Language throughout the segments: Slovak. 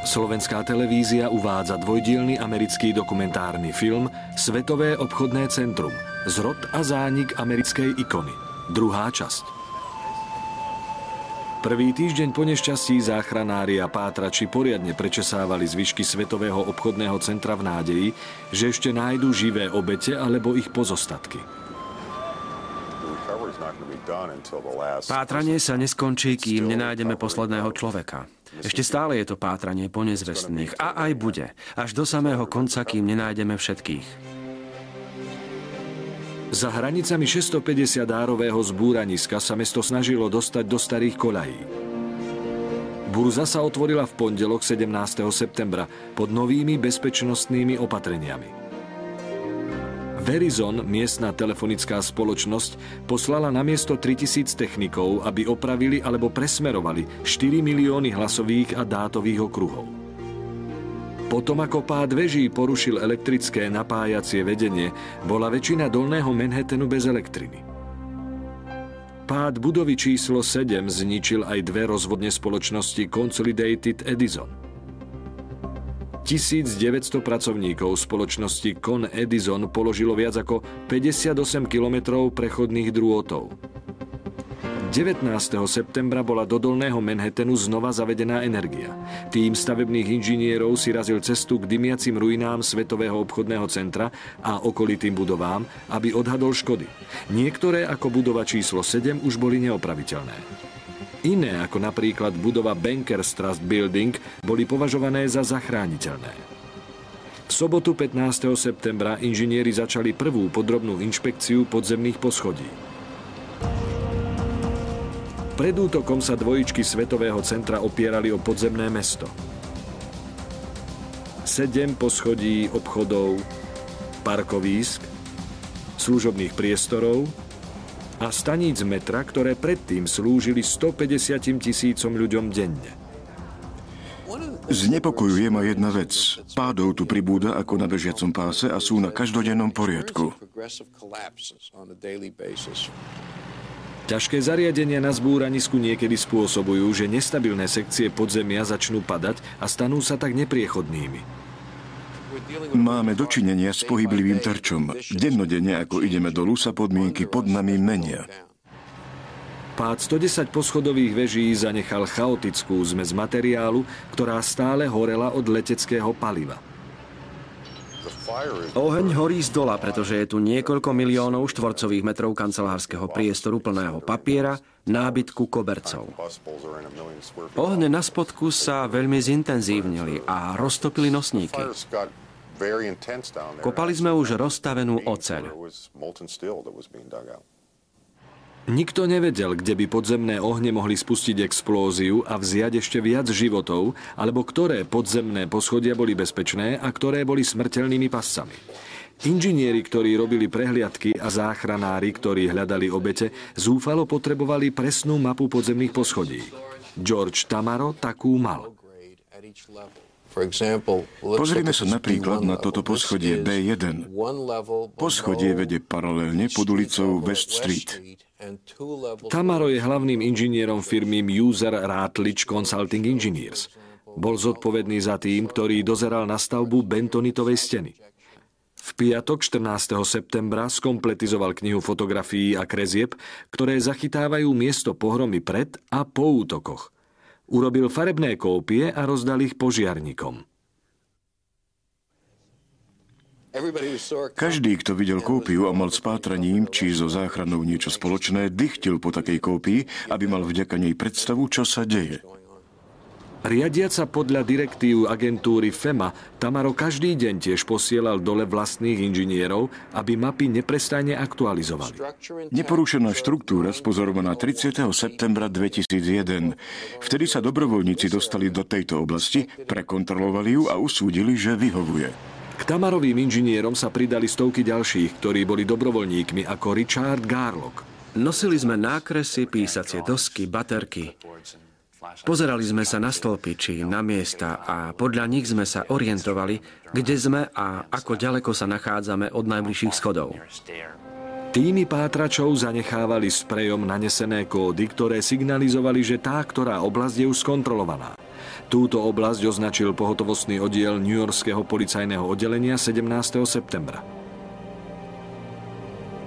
Slovenská televízia uvádza dvojdielny americký dokumentárny film Svetové obchodné centrum. Zrod a zánik americkej ikony. Druhá časť. Prvý týždeň po nešťastí záchranári a pátrači poriadne prečesávali zvyšky Svetového obchodného centra v nádeji, že ešte nájdu živé obete alebo ich pozostatky. Pátranie sa neskončí, kým nenájdeme posledného človeka. Ešte stále je to pátranie po nezvestných. A aj bude. Až do samého konca, kým nenájdeme všetkých. Za hranicami 650-árového zbúraniska sa mesto snažilo dostať do starých koľají. Burza sa otvorila v pondelok 17. septembra pod novými bezpečnostnými opatreniami. Verizon, miestna telefonická spoločnosť, poslala na miesto 3000 technikov, aby opravili alebo presmerovali 4 milióny hlasových a dátových okruhov. Potom, ako pád veží porušil elektrické napájacie vedenie, bola väčšina dolného Manhattanu bez elektriny. Pád budovy číslo 7 zničil aj dve rozvodne spoločnosti Consolidated Edison. 1900 pracovníkov spoločnosti Con Edison položilo viac ako 58 kilometrov prechodných drôtov. 19. septembra bola do dolného Manhattanu znova zavedená energia. Tým stavebných inžinierov si razil cestu k dymiacim ruinám Svetového obchodného centra a okolitým budovám, aby odhadol škody. Niektoré, ako budova číslo 7, už boli neopraviteľné. Iné, ako napríklad budova Bankers Trust Building, boli považované za zachrániteľné. V sobotu 15. septembra inžinieri začali prvú podrobnú inšpekciu podzemných poschodí. Pred útokom sa dvojičky Svetového centra opierali o podzemné mesto. 7 poschodí obchodov, parkovísk, služobných priestorov a staníc metra, ktoré predtým slúžili 150 000 ľuďom denne. Znepokojuje ma jedna vec. Pádov tu pribúda ako na bežiacom páse a sú na každodennom poriadku. Ťažké zariadenia na zbúranisku niekedy spôsobujú, že nestabilné sekcie podzemia začnú padať a stanú sa tak nepriechodnými. Máme dočinenia s pohyblivým terčom. Dennodenne, ako ideme dolu, sa podmienky pod nami menia. Pád 110 poschodových veží zanechal chaotickú zmes materiálu, ktorá stále horela od leteckého paliva. Oheň horí z dola, pretože je tu niekoľko miliónov štvorcových metrov kancelárskeho priestoru plného papiera, nábytku, kobercov. Ohne na spodku sa veľmi zintenzívnili a roztopili nosníky. Kopali sme už rozstavenú oceľ. Nikto nevedel, kde by podzemné ohne mohli spustiť explóziu a vziať ešte viac životov, alebo ktoré podzemné poschodia boli bezpečné a ktoré boli smrteľnými pascami. Inžinieri, ktorí robili prehliadky a záchranári, ktorí hľadali obete, zúfalo potrebovali presnú mapu podzemných poschodí. George Tamaro takú mal. Pozrime sa napríklad na toto poschodie B1. Poschodie vedie paralelne pod ulicou West Street. Tamaro je hlavným inžinierom firmy User Ratledge Consulting Engineers. Bol zodpovedný za tým, ktorý dozeral na stavbu bentonitovej steny. V piatok 14. septembra skompletizoval knihu fotografií a kresieb, ktoré zachytávajú miesto pohromy pred a po útokoch. Urobil farebné kópie a rozdal ich požiarníkom. Každý, kto videl kópiu a mal s pátraním či so záchranou niečo spoločné, dychtil po takej kópii, aby mal vďaka nej predstavu, čo sa deje. Riadiaca podľa direktív agentúry FEMA, Tamaro každý deň tiež posielal dole vlastných inžinierov, aby mapy neprestajne aktualizovali. Neporušená štruktúra spozorovaná 30. septembra 2001. Vtedy sa dobrovoľníci dostali do tejto oblasti, prekontrolovali ju a usúdili, že vyhovuje. K Tamarovým inžinierom sa pridali stovky ďalších, ktorí boli dobrovoľníkmi ako Richard Garlock. Nosili sme nákresy, písacie dosky, baterky. Pozerali sme sa na stĺpy či na miesta a podľa nich sme sa orientovali, kde sme a ako ďaleko sa nachádzame od najbližších schodov. Týmy pátračov zanechávali sprejom nanesené kódy, ktoré signalizovali, že tá, ktorá oblasť je už skontrolovaná. Túto oblasť označil pohotovostný oddiel newyorského policajného oddelenia 17. septembra.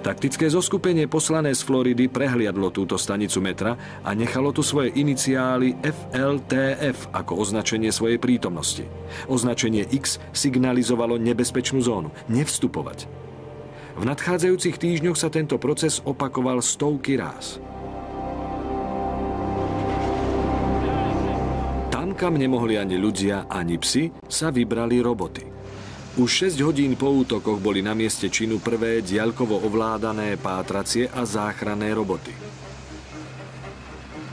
Taktické zoskupenie poslané z Floridy prehliadlo túto stanicu metra a nechalo tu svoje iniciály FLTF ako označenie svojej prítomnosti. Označenie X signalizovalo nebezpečnú zónu, nevstupovať. V nadchádzajúcich týždňoch sa tento proces opakoval stovky ráz. Tam, kam nemohli ani ľudia, ani psi, sa vybrali roboty. Už 6 hodín po útokoch boli na mieste činu prvé diaľkovo ovládané pátracie a záchranné roboty.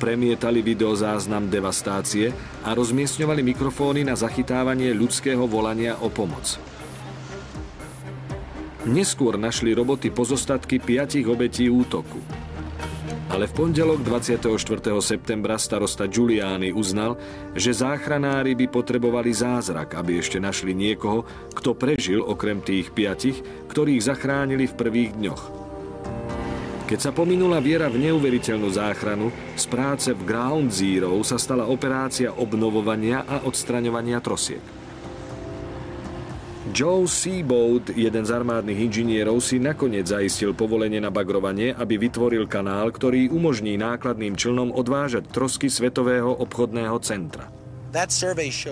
Premietali videozáznam devastácie a rozmiestňovali mikrofóny na zachytávanie ľudského volania o pomoc. Neskôr našli roboty pozostatky 5 obetí útoku. Ale v pondelok 24. septembra starosta Giuliani uznal, že záchranári by potrebovali zázrak, aby ešte našli niekoho, kto prežil okrem tých 5, ktorých zachránili v prvých dňoch. Keď sa pominula viera v neuveriteľnú záchranu, z práce v Ground Zero sa stala operácia obnovovania a odstraňovania trosiek. Joe Seaboat, jeden z armádnych inžinierov, si nakoniec zaistil povolenie na bagrovanie, aby vytvoril kanál, ktorý umožní nákladným člnom odvážať trosky Svetového obchodného centra.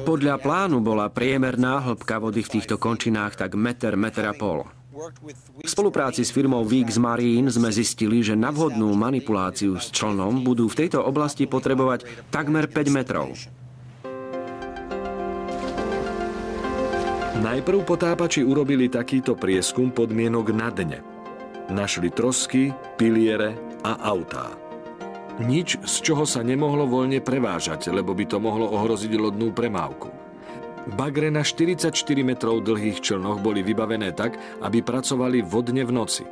Podľa plánu bola priemerná hĺbka vody v týchto končinách tak meter a pol. V spolupráci s firmou Weeks Marine sme zistili, že na vhodnú manipuláciu s člnom budú v tejto oblasti potrebovať takmer 5 metrov. Najprv potápači urobili takýto prieskum podmienok na dne. Našli trosky, piliere a autá. Nič, z čoho sa nemohlo voľne prevážať, lebo by to mohlo ohroziť lodnú premávku. Bagre na 44 metrov dlhých člnoch boli vybavené tak, aby pracovali vodne v noci.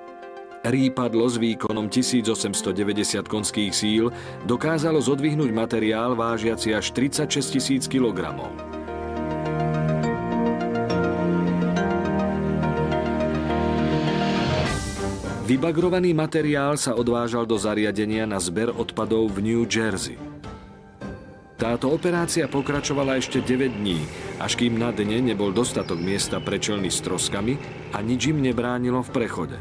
Rýpadlo s výkonom 1890 konských síl dokázalo zodvihnúť materiál vážiaci až 36 000 kilogramov. Vybagrovaný materiál sa odvážal do zariadenia na zber odpadov v New Jersey. Táto operácia pokračovala ešte 9 dní, až kým na dne nebol dostatok miesta pre člny s troskami a nič im nebránilo v prechode.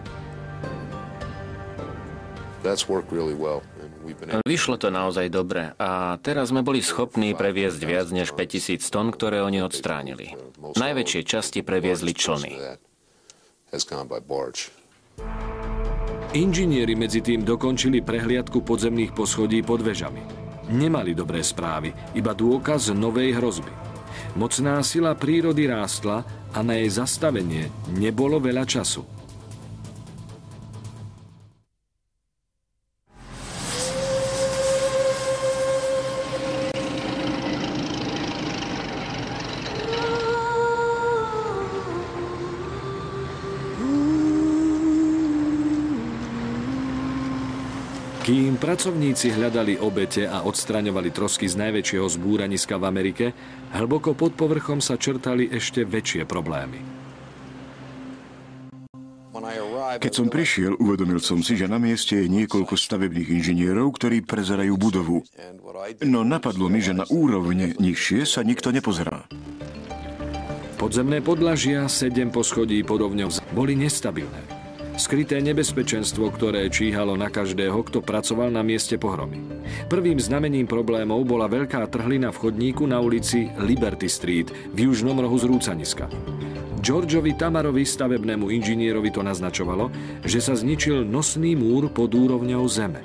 Vyšlo to naozaj dobre a teraz sme boli schopní previesť viac než 5000 tón, ktoré oni odstránili. Najväčšie časti previezli člny. Inžinieri medzi tým dokončili prehliadku podzemných poschodí pod vežami. Nemali dobré správy, iba dôkaz novej hrozby. Mocná sila prírody rástla a na jej zastavenie nebolo veľa času. Kým pracovníci hľadali obete a odstraňovali trosky z najväčšieho zbúraniska v Amerike, hlboko pod povrchom sa črtali ešte väčšie problémy. Keď som prišiel, uvedomil som si, že na mieste je niekoľko stavebných inžinierov, ktorí prezerajú budovu. No napadlo mi, že na úrovne nižšie sa nikto nepozerá. Podzemné podlažia, 7 poschodí pod ovňou boli nestabilné. Skryté nebezpečenstvo, ktoré číhalo na každého, kto pracoval na mieste pohromy. Prvým znamením problémov bola veľká trhlina v chodníku na ulici Liberty Street v južnom rohu zrúcaniska. Georgeovi Tamarovi, stavebnému inžinierovi, to naznačovalo, že sa zničil nosný múr pod úrovňou zeme.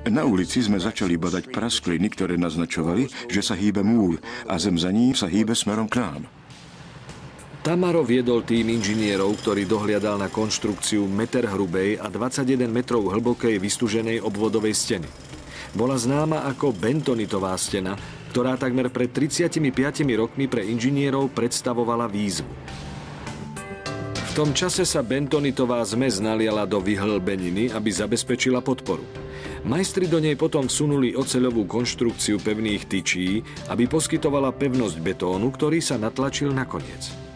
Na ulici sme začali badať praskliny, ktoré naznačovali, že sa hýbe múr a zem za ním sa hýbe smerom k nám. Tamaro viedol tým inžinierov, ktorý dohliadal na konštrukciu meter hrubej a 21 metrov hlbokej vystuženej obvodovej steny. Bola známa ako bentonitová stena, ktorá takmer pred 35 rokmi pre inžinierov predstavovala výzvu. V tom čase sa bentonitová zmes naliala do vyhlbeniny, aby zabezpečila podporu. Majstri do nej potom vsunuli oceľovú konštrukciu pevných tyčí, aby poskytovala pevnosť betónu, ktorý sa natlačil nakoniec.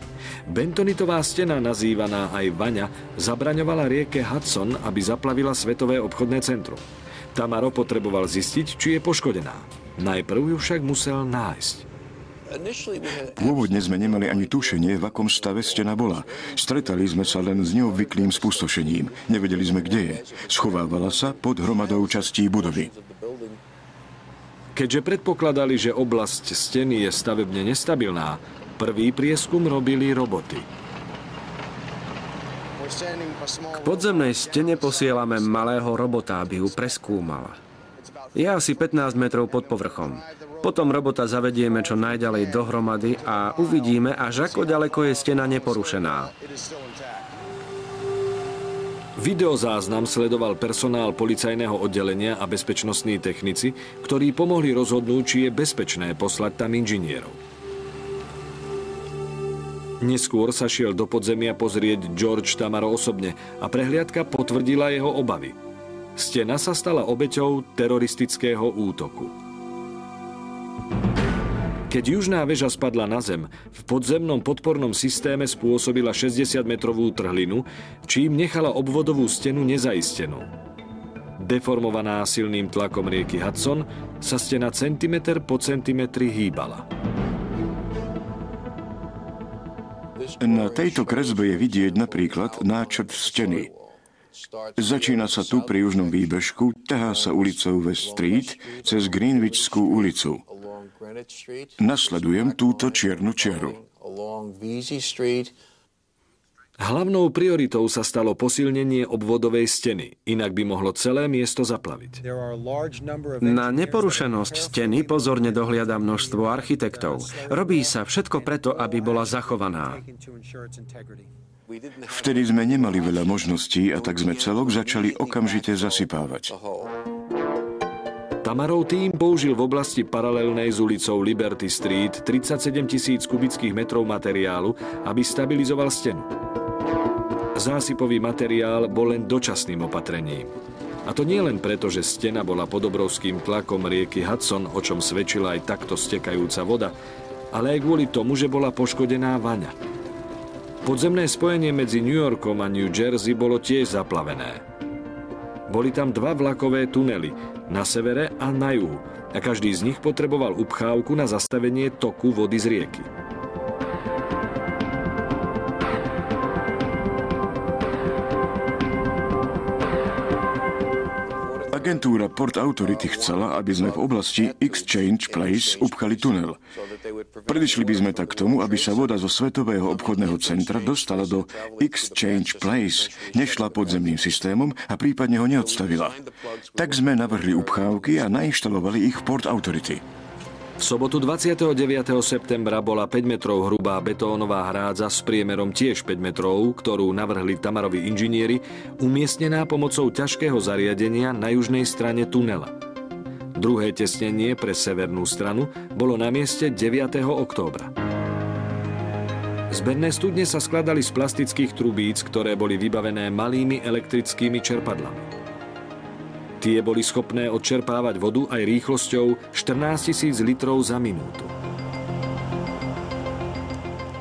Bentonitová stena, nazývaná aj Vaňa, zabraňovala rieke Hudson, aby zaplavila Svetové obchodné centrum. Tamaro potreboval zistiť, či je poškodená. Najprv ju však musel nájsť. Pôvodne sme nemali ani tušenie, v akom stave stena bola. Stretali sme sa len s neobvyklým spustošením. Nevedeli sme, kde je. Schovávala sa pod hromadou častí budovy. Keďže predpokladali, že oblasť steny je stavebne nestabilná, prvý prieskum robili roboty. K podzemnej stene posielame malého robota, aby ju preskúmala. Je asi 15 metrov pod povrchom. Potom robota zavedieme čo najďalej dohromady a uvidíme, až ako ďaleko je stena neporušená. Videozáznam sledoval personál policajného oddelenia a bezpečnostní technici, ktorí pomohli rozhodnúť, či je bezpečné poslať tam inžinierov. Neskôr sa šiel do podzemia pozrieť George Tamaro osobne a prehliadka potvrdila jeho obavy. Stena sa stala obeťou teroristického útoku. Keď južná väža spadla na zem, v podzemnom podpornom systéme spôsobila 60-metrovú trhlinu, čím nechala obvodovú stenu nezaistenú. Deformovaná silným tlakom rieky Hudson, sa stena centimeter po centimetri hýbala. Na tejto kresbe je vidieť napríklad náčrt steny. Začína sa tu pri južnom výbežku, ťahá sa ulicou West Street cez Greenwichskú ulicu. Nasledujem túto čiernu čiaru. Hlavnou prioritou sa stalo posilnenie obvodovej steny, inak by mohlo celé miesto zaplaviť. Na neporušenosť steny pozorne dohliada množstvo architektov. Robí sa všetko preto, aby bola zachovaná. Vtedy sme nemali veľa možností a tak sme celok začali okamžite zasypávať. Tamarov tím použil v oblasti paralelnej s ulicou Liberty Street 37 000 kubických metrov materiálu, aby stabilizoval stenu. Zásypový materiál bol len dočasným opatrením. A to nie len preto, že stena bola pod obrovským tlakom rieky Hudson, o čom svedčila aj takto stekajúca voda, ale aj kvôli tomu, že bola poškodená Vaňa. Podzemné spojenie medzi New Yorkom a New Jersey bolo tiež zaplavené. Boli tam dva vlakové tunely, na severe a na juhu, a každý z nich potreboval upchávku na zastavenie toku vody z rieky. Agentúra Port Authority chcela, aby sme v oblasti Exchange Place upchali tunel. Predišli by sme tak tomu, aby sa voda zo Svetového obchodného centra dostala do Exchange Place, nešla podzemným systémom a prípadne ho neodstavila. Tak sme navrhli upchávky a nainštalovali ich v Port Authority. V sobotu 29. septembra bola 5 metrov hrubá betónová hrádza s priemerom tiež 5 metrov, ktorú navrhli Tamarovi inžinieri, umiestnená pomocou ťažkého zariadenia na južnej strane tunela. Druhé tesnenie pre severnú stranu bolo na mieste 9. októbra. Zberné studne sa skladali z plastických trubíc, ktoré boli vybavené malými elektrickými čerpadlami. Tie boli schopné odčerpávať vodu aj rýchlosťou 14 000 litrov za minútu.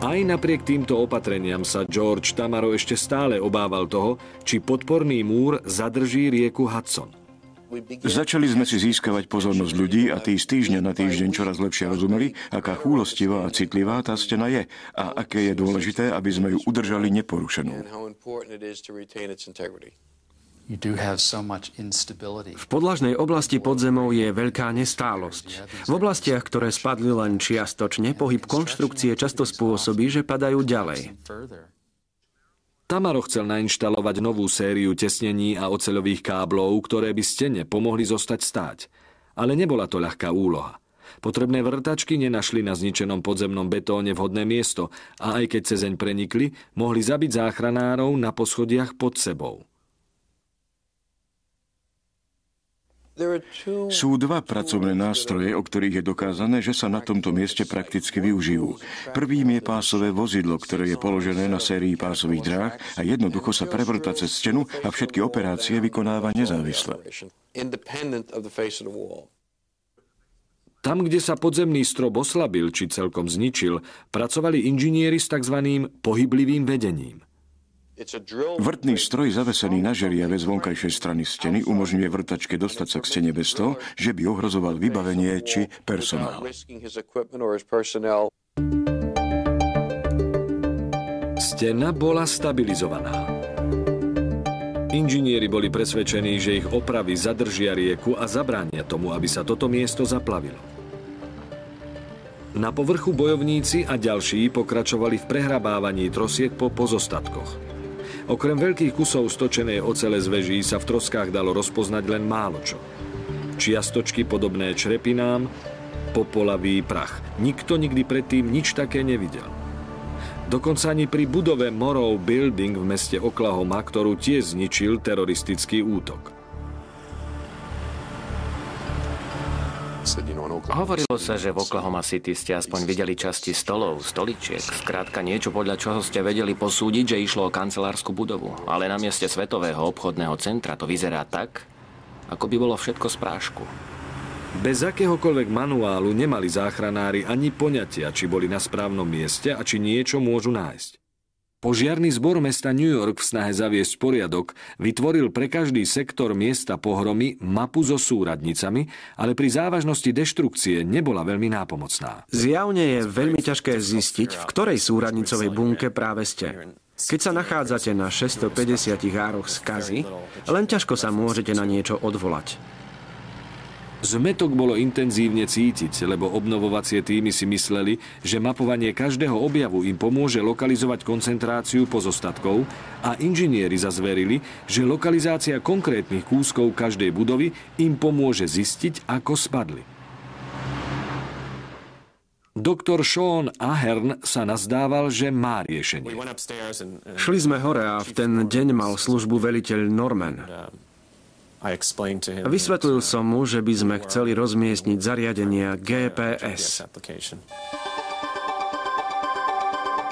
Aj napriek týmto opatreniam sa George Tamaro ešte stále obával toho, či podporný múr zadrží rieku Hudson. Začali sme si získavať pozornosť ľudí a tí z týždňa na týždeň čoraz lepšie rozumeli, aká chúlostivá a citlivá tá stena je a aké je dôležité, aby sme ju udržali neporušenú. V podlažnej oblasti podzemov je veľká nestálosť. V oblastiach, ktoré spadli len čiastočne, pohyb konštrukcie často spôsobí, že padajú ďalej. Tamaro chcel nainštalovať novú sériu tesnení a oceľových káblov, ktoré by stene pomohli zostať stáť. Ale nebola to ľahká úloha. Potrebné vrtačky nenašli na zničenom podzemnom betóne vhodné miesto a aj keď cezeň prenikli, mohli zabiť záchranárov na poschodiach pod sebou. Sú dva pracovné nástroje, o ktorých je dokázané, že sa na tomto mieste prakticky využijú. Prvým je pásové vozidlo, ktoré je položené na sérii pásových dráh a jednoducho sa prevrta cez stenu a všetky operácie vykonáva nezávisle. Tam, kde sa podzemný strop oslabil či celkom zničil, pracovali inžinieri s tzv. Pohyblivým vedením. Vrtný stroj zavesený na žeriave z vonkajšej strany steny umožňuje vrtačke dostať sa k stene bez toho, že by ohrozoval vybavenie či personál. Stena bola stabilizovaná. Inžinieri boli presvedčení, že ich opravy zadržia rieku a zabránia tomu, aby sa toto miesto zaplavilo. Na povrchu bojovníci a ďalší pokračovali v prehrabávaní trosiek po pozostatkoch. Okrem veľkých kusov stočenej ocele z veží sa v troskách dalo rozpoznať len málo čo. Čiastočky podobné črepinám, popolavý prach. Nikto nikdy predtým nič také nevidel. Dokonca ani pri budove Morrow Building v meste Oklahoma, ktorú tiež zničil teroristický útok. Hovorilo sa, že v Oklahoma City ste aspoň videli časti stolov, stoličiek, skrátka niečo, podľa čoho ste vedeli posúdiť, že išlo o kancelárskú budovu. Ale na mieste Svetového obchodného centra to vyzerá tak, ako by bolo všetko z prášku. Bez akéhokoľvek manuálu nemali záchranári ani poňatia, či boli na správnom mieste a či niečo môžu nájsť. Požiarny zbor mesta New York v snahe zaviesť poriadok vytvoril pre každý sektor miesta pohromy mapu so súradnicami, ale pri závažnosti deštrukcie nebola veľmi nápomocná. Zjavne je veľmi ťažké zistiť, v ktorej súradnicovej bunke práve ste. Keď sa nachádzate na 650 ároch skazy, len ťažko sa môžete na niečo odvolať. Zmätok bolo intenzívne cítiť, lebo obnovovacie týmy si mysleli, že mapovanie každého objavu im pomôže lokalizovať koncentráciu pozostatkov a inžinieri zazverili, že lokalizácia konkrétnych kúskov každej budovy im pomôže zistiť, ako spadli. Doktor Sean Ahern sa nazdával, že má riešenie. Šli sme hore a v ten deň mal službu veliteľ Norman. Vysvetlil som mu, že by sme chceli rozmiestniť zariadenia GPS.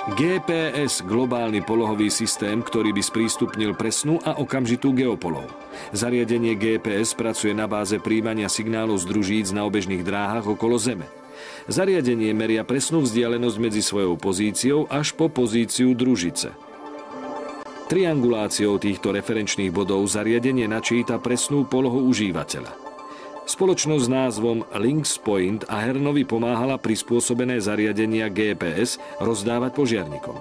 GPS, globálny polohový systém, ktorý by sprístupnil presnú a okamžitú geopolohu. Zariadenie GPS pracuje na báze prijímania signálov z družíc na obežných dráhach okolo Zeme. Zariadenie meria presnú vzdialenosť medzi svojou pozíciou až po pozíciu družice. Trianguláciou týchto referenčných bodov zariadenie načíta presnú polohu užívateľa. Spoločnosť s názvom Lynx Point Ahernovi pomáhala prispôsobené zariadenia GPS rozdávať požiarnikom.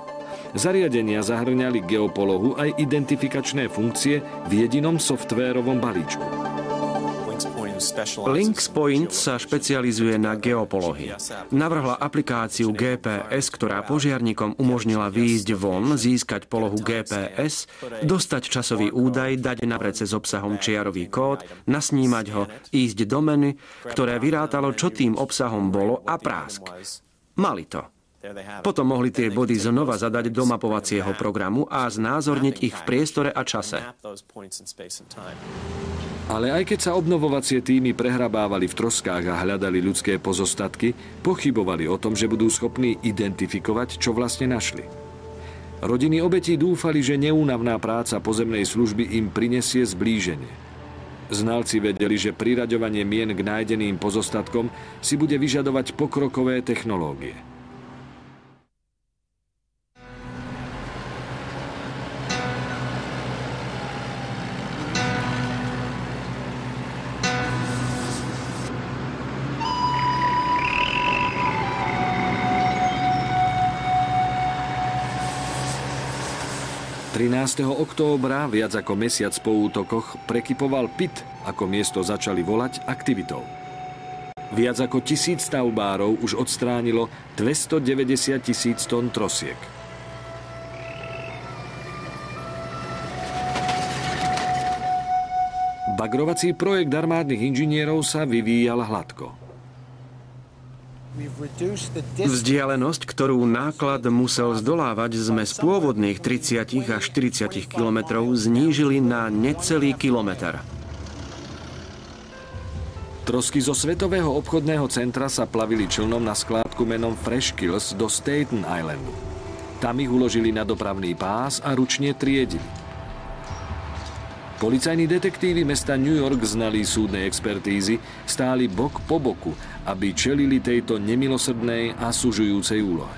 Zariadenia zahrňali geopolohu aj identifikačné funkcie v jedinom softvérovom balíčku. Lynx Point sa špecializuje na geopolohy. Navrhla aplikáciu GPS, ktorá požiarnikom umožnila výjsť von, získať polohu GPS, dostať časový údaj, dať napred s obsahom čiarový kód, nasnímať ho, ísť do menu, ktoré vyrátalo, čo tým obsahom bolo a prásk. Mali to. Potom mohli tie body znova zadať do mapovacieho programu a znázorniť ich v priestore a čase. Ale aj keď sa obnovovacie týmy prehrabávali v troskách a hľadali ľudské pozostatky, pochybovali o tom, že budú schopní identifikovať, čo vlastne našli. Rodiny obetí dúfali, že neúnavná práca pozemnej služby im prinesie zblíženie. Znalci vedeli, že priraďovanie mien k nájdeným pozostatkom si bude vyžadovať pokrokové technológie. ...13. októbra, viac ako mesiac po útokoch, prekypoval Pitt, ako miesto začali volať, aktivitou. Viac ako 1000 stavbárov už odstránilo 290 000 tón trosiek. Bagrovací projekt armádnych inžinierov sa vyvíjal hladko. Vzdialenosť, ktorú náklad musel zdolávať, sme z pôvodných 30 až 40 kilometrov znížili na necelý kilometr. Trosky zo Svetového obchodného centra sa plavili člnom na skládku menom Freshkills do Staten Islandu. Tam ich uložili na dopravný pás a ručne triedili. Policajní detektívy mesta New York znalí súdnej expertízy stáli bok po boku, aby čelili tejto nemilosrdnej a sužujúcej úlohe.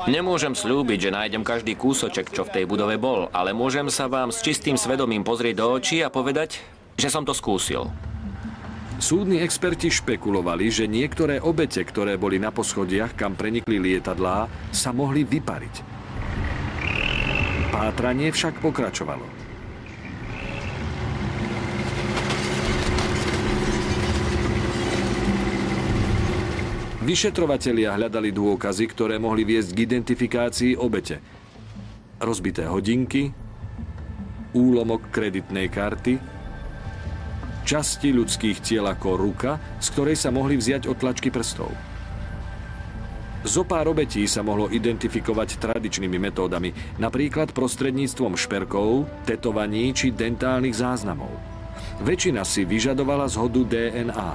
Nemôžem slúbiť, že nájdem každý kúsoček, čo v tej budove bol, ale môžem sa vám s čistým svedomím pozrieť do očí a povedať, že som to skúsil. Súdni experti špekulovali, že niektoré obete, ktoré boli na poschodiach, kam prenikli lietadlá, sa mohli vypariť. Pátranie však pokračovalo. Vyšetrovatelia hľadali dôkazy, ktoré mohli viesť k identifikácii obete. Rozbité hodinky, úlomok kreditnej karty, časti ľudských tiel ako ruka, z ktorej sa mohli vziať odtlačky prstov. Zopár obetí sa mohlo identifikovať tradičnými metódami, napríklad prostredníctvom šperkov, tetovaní či dentálnych záznamov. Väčšina si vyžadovala zhodu DNA.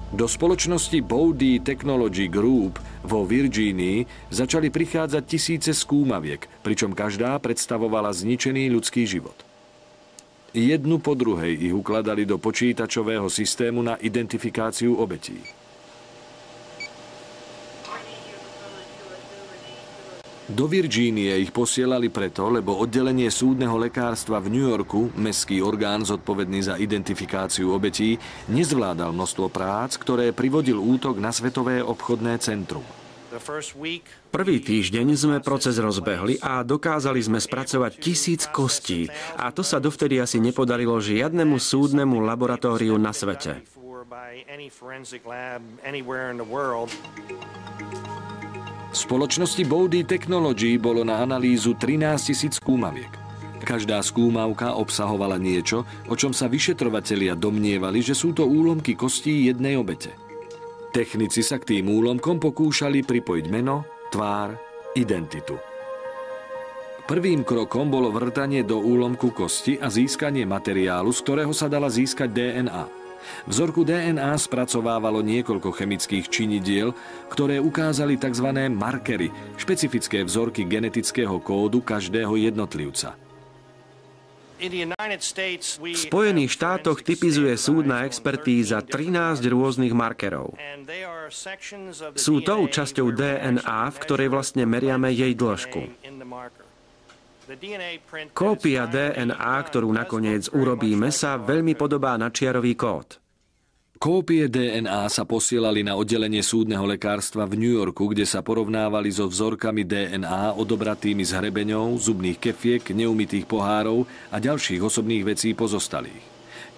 Do spoločnosti Bowdy Technology Group vo Virgínii začali prichádzať tisíce skúmaviek, pričom každá predstavovala zničený ľudský život. Jednu po druhej ich ukladali do počítačového systému na identifikáciu obetí. Do Virgínie ich posielali preto, lebo oddelenie súdneho lekárstva v New Yorku, mestský orgán zodpovedný za identifikáciu obetí, nezvládal množstvo prác, ktoré privodil útok na Svetové obchodné centrum. Prvý týždeň sme proces rozbehli a dokázali sme spracovať 1000 kostí. A to sa dovtedy asi nepodarilo žiadnemu súdnemu laboratóriu na svete. V spoločnosti Bowdy Technology bolo na analýzu 13 000 skúmaviek. Každá skúmavka obsahovala niečo, o čom sa vyšetrovatelia domnievali, že sú to úlomky kostí jednej obete. Technici sa k tým úlomkom pokúšali pripojiť meno, tvár, identitu. Prvým krokom bolo vrtanie do úlomku kosti a získanie materiálu, z ktorého sa dala získať DNA. Vzorku DNA spracovávalo niekoľko chemických činidiel, ktoré ukázali tzv. Markery, špecifické vzorky genetického kódu každého jednotlivca. V Spojených štátoch typizuje súdna expertíza 13 rôznych markerov. Sú tou časťou DNA, v ktorej vlastne meriame jej dĺžku. Kópia DNA, ktorú nakoniec urobíme, sa veľmi podobá na čiarový kód. Kópie DNA sa posielali na oddelenie súdneho lekárstva v New Yorku, kde sa porovnávali so vzorkami DNA odobratými z hrebeňov, zubných kefiek, neumytých pohárov a ďalších osobných vecí pozostalých.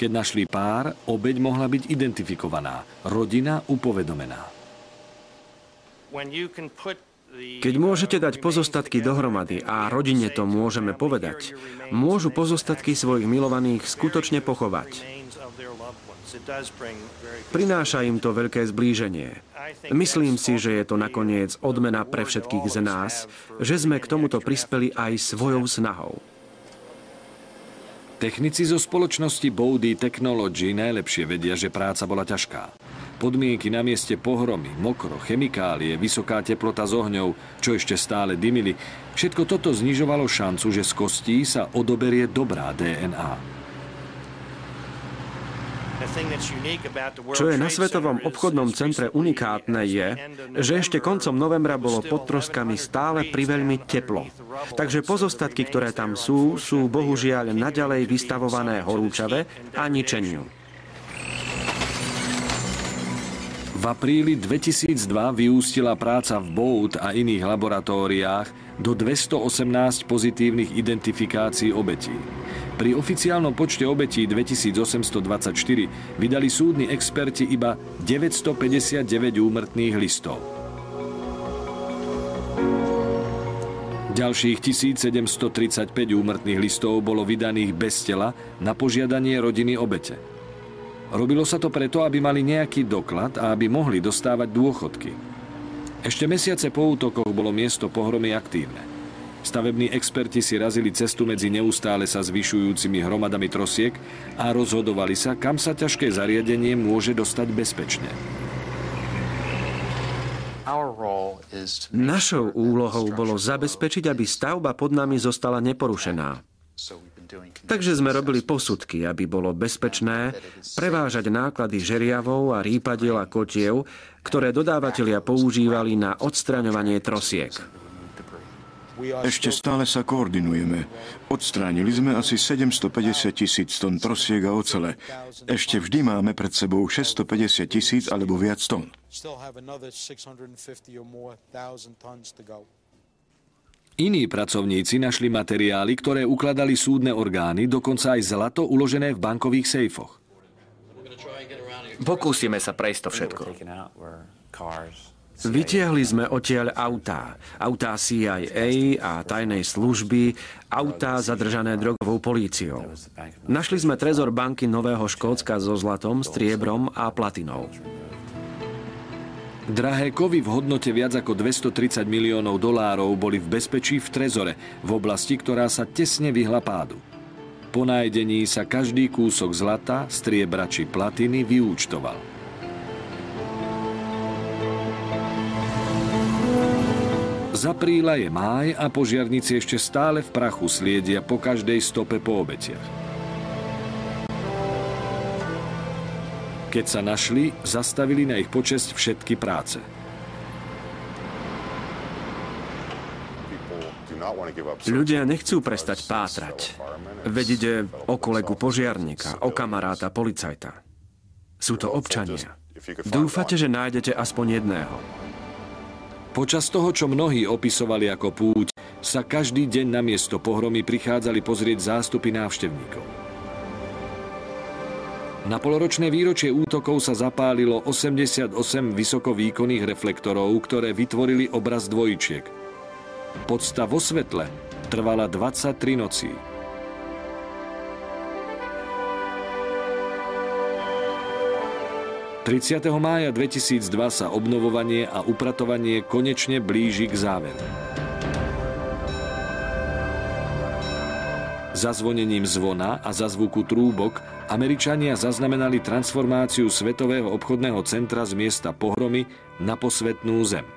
Keď našli pár, obeť mohla byť identifikovaná, rodina upovedomená. Keď môžete dať pozostatky dohromady a rodine to môžeme povedať, môžu pozostatky svojich milovaných skutočne pochovať. Prináša im to veľké zblíženie. Myslím si, že je to nakoniec odmena pre všetkých z nás, že sme k tomuto prispeli aj svojou snahou. Technici zo spoločnosti Bowdy Technology najlepšie vedia, že práca bola ťažká. Podmienky na mieste pohromy, mokro, chemikálie, vysoká teplota s ohňou, čo ešte stále dymili, všetko toto znižovalo šancu, že z kostí sa odoberie dobrá DNA. Čo je na Svetovom obchodnom centre unikátne je, že ešte koncom novembra bolo pod troskami stále priveľmi teplo. Takže pozostatky, ktoré tam sú bohužiaľ naďalej vystavované horúčave a ničeniu. V apríli 2002 vyústila práca v Bowd a iných laboratóriách do 218 pozitívnych identifikácií obetí. Pri oficiálnom počte obetí 2824 vydali súdni experti iba 959 úmrtných listov. Ďalších 1735 úmrtných listov bolo vydaných bez tela na požiadanie rodiny obete. Robilo sa to preto, aby mali nejaký doklad a aby mohli dostávať dôchodky. Ešte mesiace po útokoch bolo miesto pohromy aktívne. Stavební experti si razili cestu medzi neustále sa zvyšujúcimi hromadami trosiek a rozhodovali sa, kam sa ťažké zariadenie môže dostať bezpečne. Našou úlohou bolo zabezpečiť, aby stavba pod nami zostala neporušená. Takže sme robili posudky, aby bolo bezpečné prevážať náklady žeriavov a rýpadiel a kotiev, ktoré dodávateľia používali na odstraňovanie trosiek. Ešte stále sa koordinujeme. Odstránili sme asi 750 000 tón trosiek a ocele. Ešte vždy máme pred sebou 650 000 alebo viac tón. Iní pracovníci našli materiály, ktoré ukladali súdne orgány, dokonca aj zlato uložené v bankových sejfoch. Pokúsime sa prejsť to všetko. Vytiahli sme odtiaľ autá CIA a tajnej služby, autá zadržané drogovou políciou. Našli sme trezor banky Nového Škótska so zlatom, striebrom a platinou. Drahé kovy v hodnote viac ako $230 miliónov boli v bezpečí v trezore, v oblasti, ktorá sa tesne vyhla pádu. Po nájdení sa každý kúsok zlata, striebra či platiny vyúčtoval. Z apríla je máj a požiarníci ešte stále v prachu sliedia po každej stope po obetiach. Keď sa našli, zastavili na ich počesť všetky práce. Ľudia nechcú prestať pátrať. Veď ide o kolegu požiarníka, o kamaráta policajta. Sú to občania. Dúfate, že nájdete aspoň jedného. Počas toho, čo mnohí opisovali ako púť, sa každý deň na miesto pohromy prichádzali pozrieť zástupy návštevníkov. Na poloročné výročie útokov sa zapálilo 88 vysokovýkonných reflektorov, ktoré vytvorili obraz dvojčiek. Podsta vo svetle trvala 23 nocí. ...30. mája 2002 sa obnovovanie a upratovanie konečne blíži k záveru. Zazvonením zvona a za zvuku trúbok Američania zaznamenali transformáciu Svetového obchodného centra z miesta pohromy na posvätnú zem.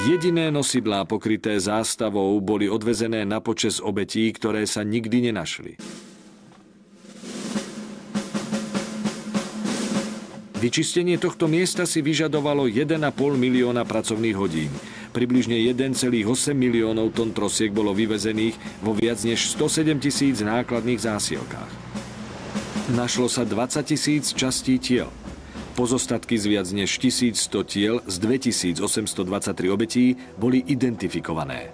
Jediné nosidlá pokryté zástavou boli odvezené na počesť obetí, ktoré sa nikdy nenašli. Vyčistenie tohto miesta si vyžadovalo 1,5 milióna pracovných hodín. Približne 1,8 miliónov tón trosiek bolo vyvezených vo viac než 107 000 nákladných zásielkách. Našlo sa 20 000 častí tiel. Pozostatky z viac než 1100 tiel z 2823 obetí boli identifikované.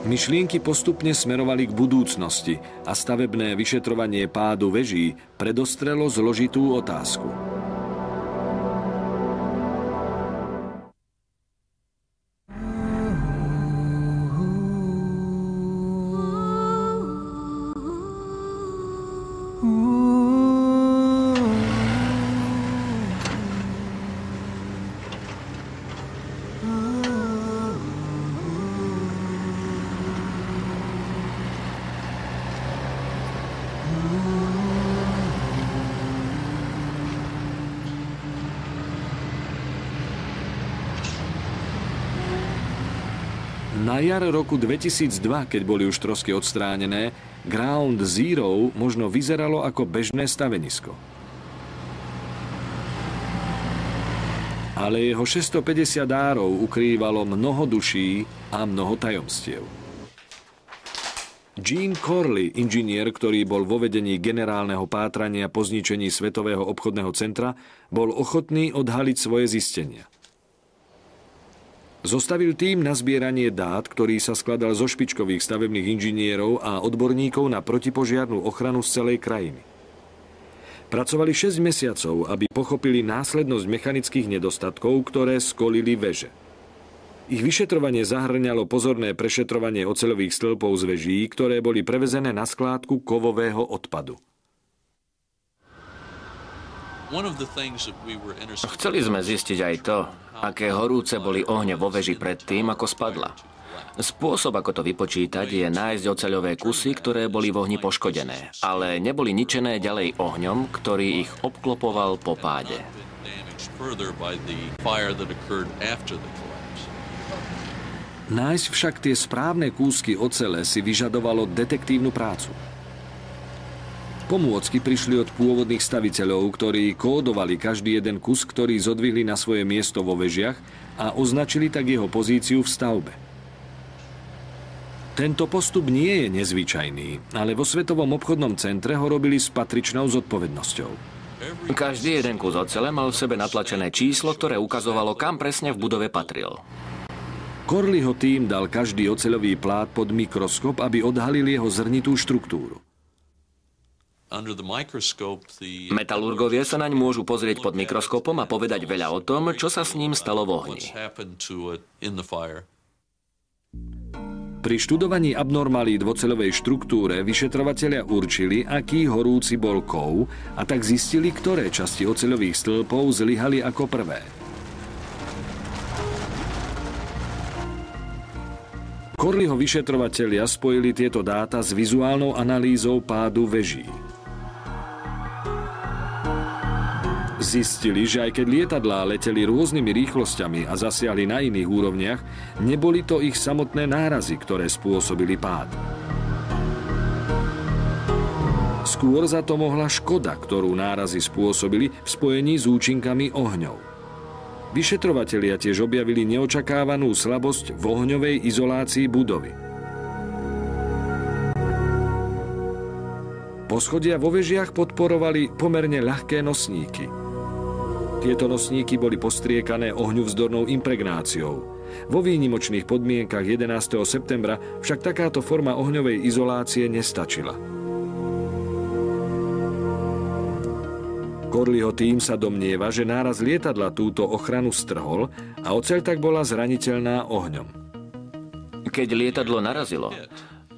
Myšlienky postupne smerovali k budúcnosti a stavebné vyšetrovanie pádu veží predostrelo zložitú otázku. Na jar roku 2002, keď boli už trosky odstránené, Ground Zero možno vyzeralo ako bežné stavenisko. Ale jeho 650 árov ukrývalo mnoho duší a mnoho tajomstiev. Gene Corley, inžinier, ktorý bol vo vedení generálneho pátrania po zničení Svetového obchodného centra, bol ochotný odhaliť svoje zistenia. Zostavil tím na zbieranie dát, ktorý sa skladal zo špičkových stavebných inžinierov a odborníkov na protipožiarnu ochranu z celej krajiny. Pracovali 6 mesiacov, aby pochopili následnosť mechanických nedostatkov, ktoré skolili veže. Ich vyšetrovanie zahŕňalo pozorné prešetrovanie oceľových stĺpov z veží, ktoré boli prevezené na skládku kovového odpadu. Chceli sme zistiť aj to, aké horúce boli ohne vo veži pred tým, ako spadla. Spôsob, ako to vypočítať, je nájsť oceľové kusy, ktoré boli v ohni poškodené, ale neboli ničené ďalej ohňom, ktorý ich obklopoval po páde. Nájsť však tie správne kúsky ocele si vyžadovalo detektívnu prácu. Pomôcky prišli od pôvodných staviteľov, ktorí kódovali každý jeden kus, ktorý zodvihli na svoje miesto vo vežiach a označili tak jeho pozíciu v stavbe. Tento postup nie je nezvyčajný, ale vo Svetovom obchodnom centre ho robili s patričnou zodpovednosťou. Každý jeden kus ocele mal v sebe natlačené číslo, ktoré ukazovalo, kam presne v budove patril. Corleyho tím dal každý oceľový plát pod mikroskop, aby odhalil jeho zrnitú štruktúru. Metalurgovia sa naň môžu pozrieť pod mikroskopom a povedať veľa o tom, čo sa s ním stalo v ohni. Pri študovaní abnormalít v oceľovej štruktúre vyšetrovatelia určili, aký horúci bol kov, a tak zistili, ktoré časti oceľových stĺpov zlyhali ako prvé. Corleyho vyšetrovatelia spojili tieto dáta s vizuálnou analýzou pádu veží. Zistili, že aj keď lietadlá leteli rôznymi rýchlosťami a zasiahli na iných úrovniach, neboli to ich samotné nárazy, ktoré spôsobili pád. Skôr za to mohla škoda, ktorú nárazy spôsobili v spojení s účinkami ohňov. Vyšetrovatelia tiež objavili neočakávanú slabosť v ohňovej izolácii budovy. Poschodia vo vežiach podporovali pomerne ľahké nosníky. Tieto nosníky boli postriekané ohňuvzdornou impregnáciou. Vo výnimočných podmienkach 11. septembra však takáto forma ohňovej izolácie nestačila. Corleyho tím sa domnieva, že náraz lietadla túto ochranu strhol a oceľ tak bola zraniteľná ohňom. Keď lietadlo narazilo,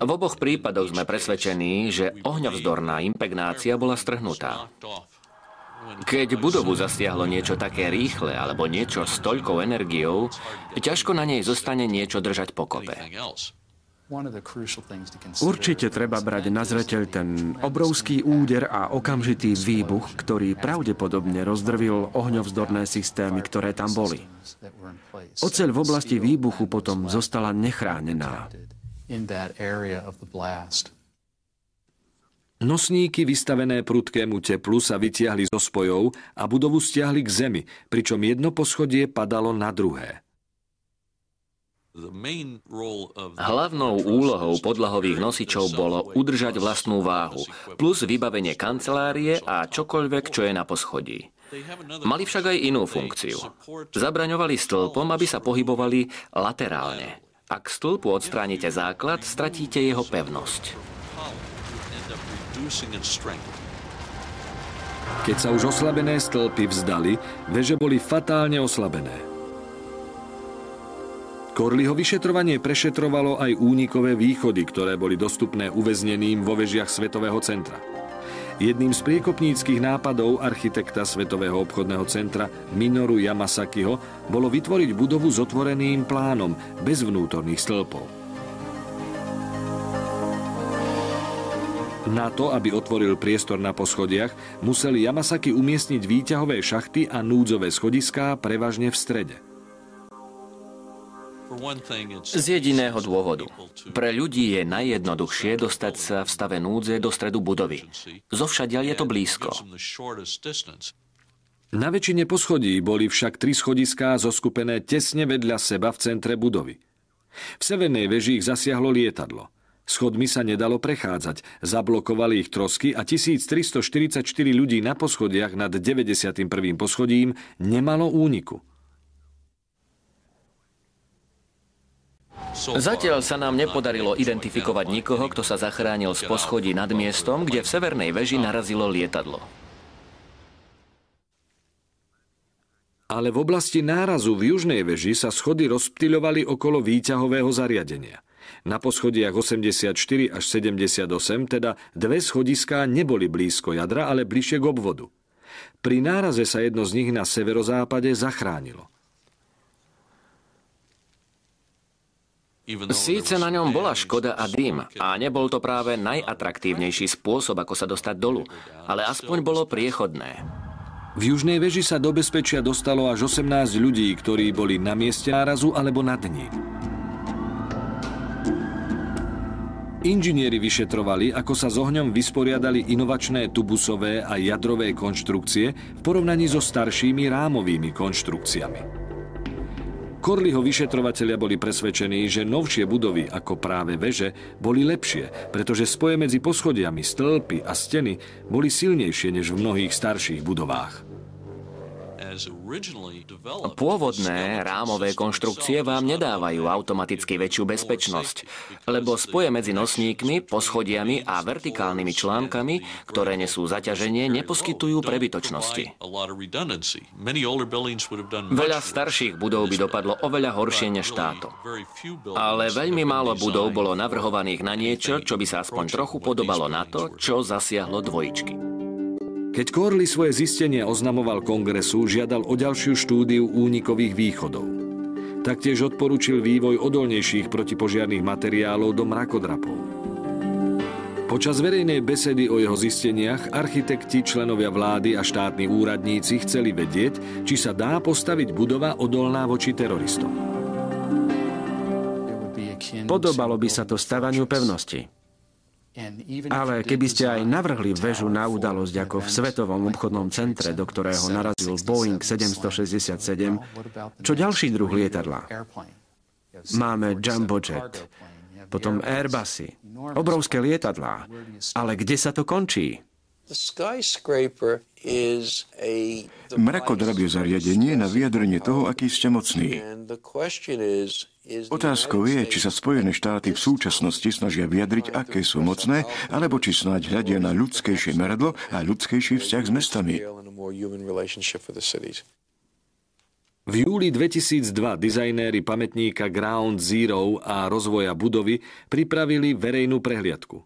v oboch prípadoch sme presvedčení, že ohňovzdorná impregnácia bola strhnutá. Keď budovu zasiahlo niečo také rýchle alebo niečo s toľkou energiou, ťažko na nej zostane niečo držať pokope. Určite treba brať na zreteľ ten obrovský úder a okamžitý výbuch, ktorý pravdepodobne rozdrvil ohňovzdorné systémy, ktoré tam boli. Oceľ v oblasti výbuchu potom zostala nechránená. Nosníky vystavené prudkému teplu sa vytiahli zo spojov a budovu stiahli k zemi, pričom jedno poschodie padalo na druhé. Hlavnou úlohou podlahových nosičov bolo udržať vlastnú váhu, plus vybavenie kancelárie a čokoľvek, čo je na poschodí. Mali však aj inú funkciu. Zabraňovali stĺpom, aby sa pohybovali laterálne. Ak stĺpu odstránite základ, stratíte jeho pevnosť. Keď sa už oslabené stĺpy vzdali, veže boli fatálne oslabené. Corleyho vyšetrovanie prešetrovalo aj únikové východy, ktoré boli dostupné uväzneným vo vežiach Svetového centra. Jedným z priekopníckych nápadov architekta Svetového obchodného centra Minoru Yamasakiho bolo vytvoriť budovu s otvoreným plánom, bez vnútorných stĺpov. Na to, aby otvoril priestor na poschodiach, musel Yamasaki umiestniť výťahové šachty a núdzové schodiská prevažne v strede. Z jediného dôvodu. Pre ľudí je najjednoduchšie dostať sa v stave núdze do stredu budovy. Zovšadiaľ je to blízko. Na väčšine poschodí boli však 3 schodiská zoskupené tesne vedľa seba v centre budovy. V severnej veži ich zasiahlo lietadlo. Schodmi sa nedalo prechádzať, zablokovali ich trosky a 1344 ľudí na poschodiach nad 91. poschodím nemalo úniku. Zatiaľ sa nám nepodarilo identifikovať nikoho, kto sa zachránil z poschodí nad miestom, kde v severnej veži narazilo lietadlo. Ale v oblasti nárazu v južnej veži sa schody rozptyľovali okolo výťahového zariadenia. Na poschodiach 84 až 78, teda 2 schodiská neboli blízko jadra, ale bližšie k obvodu. Pri náraze sa jedno z nich na severozápade zachránilo. Síce na ňom bola škoda a dym a nebol to práve najatraktívnejší spôsob, ako sa dostať dolu, ale aspoň bolo priechodné. V južnej veži sa do bezpečia dostalo až 18 ľudí, ktorí boli na mieste nárazu alebo nad ním. Inžinieri vyšetrovali, ako sa s ohňom vysporiadali inovačné tubusové a jadrové konštrukcie v porovnaní so staršími rámovými konštrukciami. Corleyho vyšetrovatelia boli presvedčení, že novšie budovy, ako práve veže, boli lepšie, pretože spoje medzi poschodiami, stĺpy a steny boli silnejšie než v mnohých starších budovách. Pôvodné rámové konštrukcie vám nedávajú automaticky väčšiu bezpečnosť, lebo spoje medzi nosníkmi, poschodiami a vertikálnymi článkami, ktoré nesú zaťaženie, neposkytujú prebytočnosti. Veľa starších budov by dopadlo oveľa horšie než táto. Ale veľmi málo budov bolo navrhovaných na niečo, čo by sa aspoň trochu podobalo na to, čo zasiahlo dvojičky. Keď Corley svoje zistenie oznamoval kongresu, žiadal o ďalšiu štúdiu únikových východov. Taktiež odporúčil vývoj odolnejších protipožiarnych materiálov do mrakodrapov. Počas verejnej besedy o jeho zisteniach architekti, členovia vlády a štátni úradníci chceli vedieť, či sa dá postaviť budova odolná voči teroristom. Podobalo by sa to stavaniu pevnosti. Ale keby ste aj navrhli väžu na udalosť ako v Svetovom obchodnom centre, do ktorého narazil Boeing 767, čo ďalší druh lietadla? Máme Jumbojet, potom Airbusy, obrovské lietadlá. Ale kde sa to končí? Mrakodrap je zariadenie na vyjadrenie toho, aký ste mocný. Otázkou je, či sa Spojené štáty v súčasnosti snažia vyjadriť, aké sú mocné, alebo či snáď hľadia na ľudskejšie meradlo a ľudskejší vzťah s mestami. V júli 2002 dizajnéri pamätníka Ground Zero a rozvoja budovy pripravili verejnú prehliadku.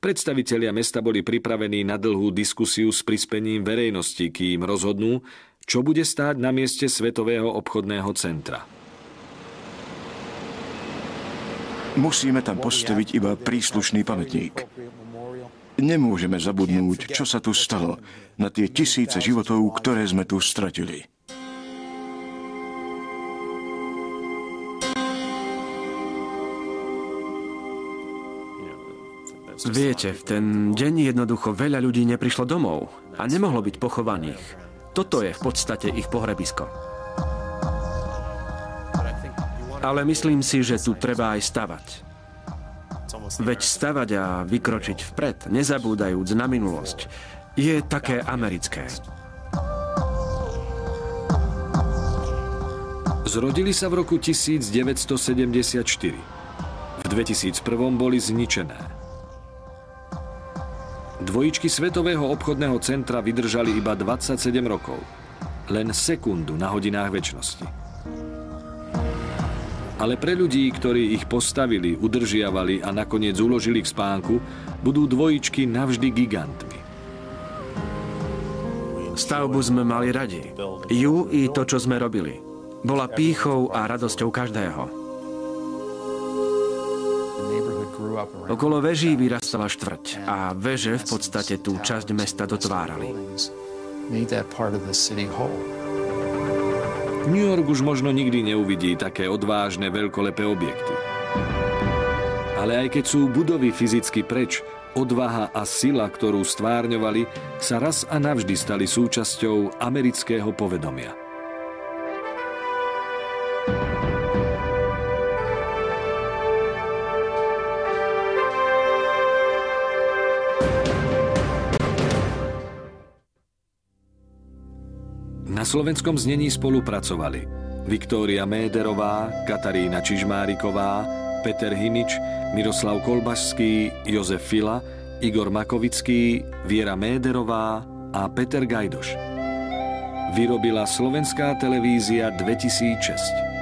Predstavitelia mesta boli pripravení na dlhú diskusiu s prispením verejnosti, kým rozhodnú, čo bude stáť na mieste Svetového obchodného centra. Musíme tam postaviť iba príslušný pamätník. Nemôžeme zabudnúť, čo sa tu stalo, na tie tisíce životov, ktoré sme tu stratili. Viete, v ten deň jednoducho veľa ľudí neprišlo domov a nemohlo byť pochovaných. Toto je v podstate ich pohrebisko. Ale myslím si, že tu treba aj stavať. Veď stavať a vykročiť vpred, nezabúdajúc na minulosť, je také americké. Zrodili sa v roku 1974. V 2001 boli zničené. Dvojičky Svetového obchodného centra vydržali iba 27 rokov. Len sekundu na hodinách večnosti. Ale pre ľudí, ktorí ich postavili, udržiavali a nakoniec uložili k spánku, budú dvojičky navždy gigantmi. Stavbu sme mali radi. Ju i to, čo sme robili. Bola pýchou a radosťou každého. Okolo veží vyrastala štvrť a veže v podstate tú časť mesta dotvárali. New York už možno nikdy neuvidí také odvážne veľkolepé objekty. Ale aj keď sú budovy fyzicky preč, odvaha a sila, ktorú stvárňovali, sa raz a navždy stali súčasťou amerického povedomia. Na slovenskom znení spolupracovali Viktória Méderová, Katarína Čižmáriková, Peter Himič, Miroslav Kolbašský, Jozef Fila, Igor Makovický, Viera Méderová a Peter Gajdoš. Vyrobila Slovenská televízia 2006.